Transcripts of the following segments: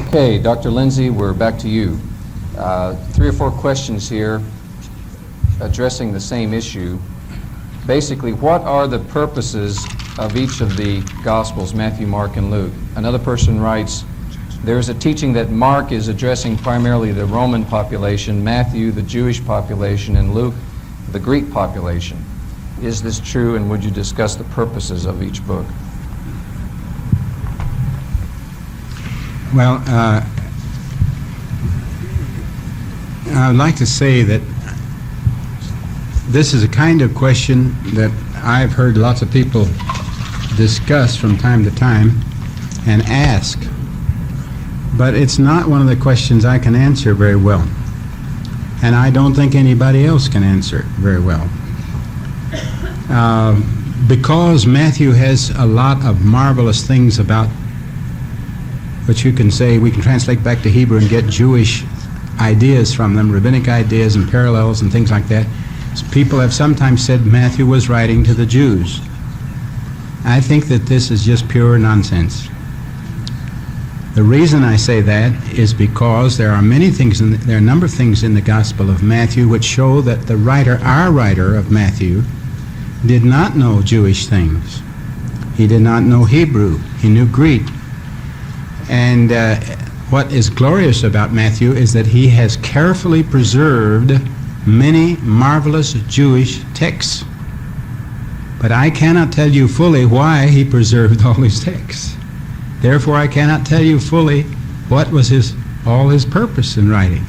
Okay, Dr. Lindsey, we're back to you. 3 or 4 questions here addressing the same issue. Basically, what are the purposes of each of the Gospels, Matthew, Mark, and Luke? Another person writes, there's a teaching that Mark is addressing primarily the Roman population, Matthew, the Jewish population, and Luke, the Greek population. Is this true, and would you discuss the purposes of each book? Well, I'd like to say that this is a kind of question that I've heard lots of people discuss from time to time and ask, but it's not one of the questions I can answer very well, and I don't think anybody else can answer it very well. Because Matthew has a lot of marvelous things about which you can say we can translate back to Hebrew and get Jewish ideas from them, rabbinic ideas and parallels and things like that. People have sometimes said Matthew was writing to the Jews. I think that this is just pure nonsense. The reason I say that is because there are many things, there are a number of things in the Gospel of Matthew which show that the writer, our writer of Matthew, did not know Jewish things. He did not know Hebrew. He knew Greek. And what is glorious about Matthew is that he has carefully preserved many marvelous Jewish texts. But I cannot tell you fully why he preserved all his texts. Therefore, I cannot tell you fully what was all his purpose in writing.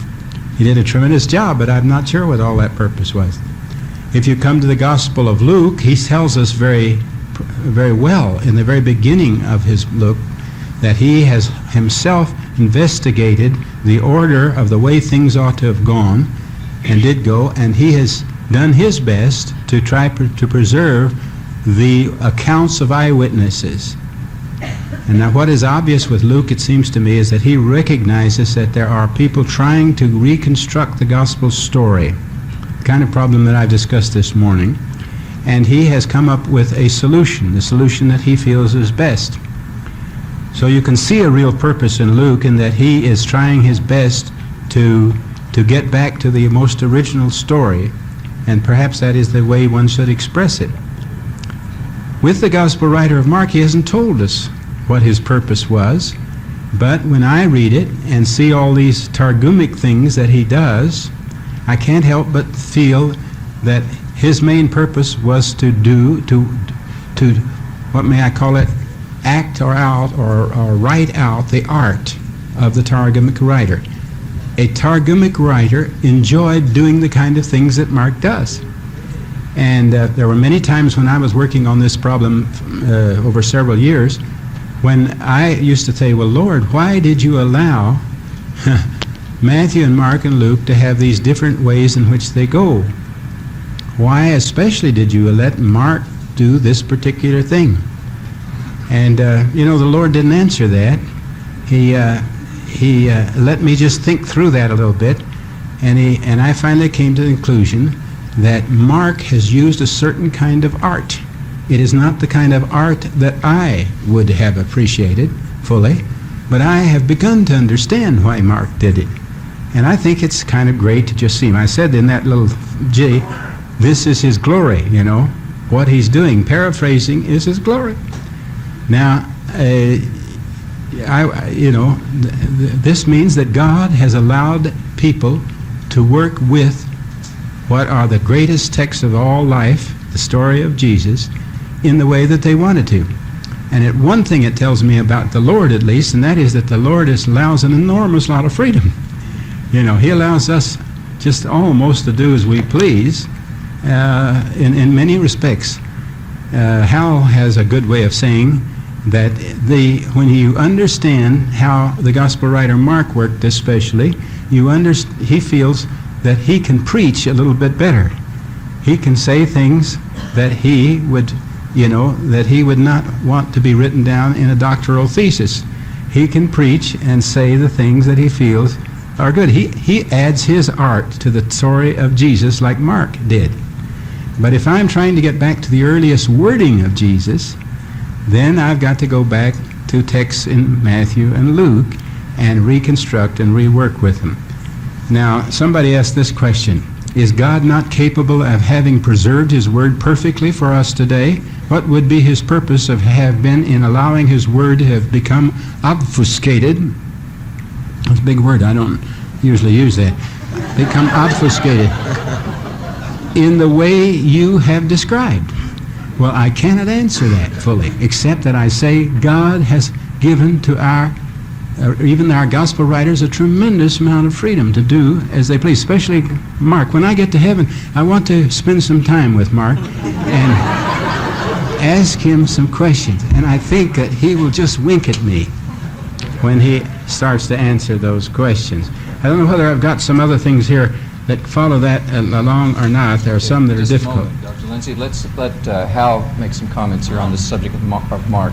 He did a tremendous job, but I'm not sure what all that purpose was. If you come to the Gospel of Luke, he tells us very well in the very beginning of his book that he has himself investigated the order of the way things ought to have gone and did go, and he has done his best to try to preserve the accounts of eyewitnesses. And now what is obvious with Luke, it seems to me, is that he recognizes that there are people trying to reconstruct the gospel story, the kind of problem that I've discussed this morning, and he has come up with a solution, the solution that he feels is best. So you can see a real purpose in Luke in that he is trying his best to get back to the most original story, and perhaps that is the way one should express it. With the gospel writer of Mark, he hasn't told us what his purpose was, but when I read it and see all these Targumic things that he does, I can't help but feel that his main purpose was to what may I call it, act or write out the art of the Targumic writer. A Targumic writer enjoyed doing the kind of things that Mark does. And there were many times when I was working on this problem over several years when I used to say, well, Lord, why did you allow Matthew and Mark and Luke to have these different ways in which they go? Why especially did you let Mark do this particular thing? And the Lord didn't answer that. He let me just think through that a little bit, and I finally came to the conclusion that Mark has used a certain kind of art. It is not the kind of art that I would have appreciated fully, but I have begun to understand why Mark did it. And I think it's kind of great to just see him. I said in that little G, this is his glory, What he's doing, paraphrasing, is his glory. Now, this means that God has allowed people to work with what are the greatest texts of all life, the story of Jesus, in the way that they wanted to. And one thing it tells me about the Lord, at least, and that is that the Lord allows an enormous lot of freedom. He allows us just almost to do as we please in many respects. Hal has a good way of saying that when you understand how the gospel writer Mark worked especially, he feels that he can preach a little bit better. He can say things that he would not want to be written down in a doctoral thesis. He can preach and say the things that he feels are good. He adds his art to the story of Jesus like Mark did. But if I'm trying to get back to the earliest wording of Jesus, then I've got to go back to texts in Matthew and Luke and reconstruct and rework with them. Now, somebody asked this question: is God not capable of having preserved His Word perfectly for us today? What would be His purpose have been in allowing His Word to have become obfuscated? That's a big word. I don't usually use that. Become obfuscated in the way you have described. Well, I cannot answer that fully, except that I say God has given to even our gospel writers a tremendous amount of freedom to do as they please, especially Mark. When I get to heaven, I want to spend some time with Mark and ask him some questions. And I think that he will just wink at me when he starts to answer those questions. I don't know whether I've got some other things here that follow that along or not. There are some that are difficult. Dr. Lindsey, let's let Hal make some comments here on this subject of Mark.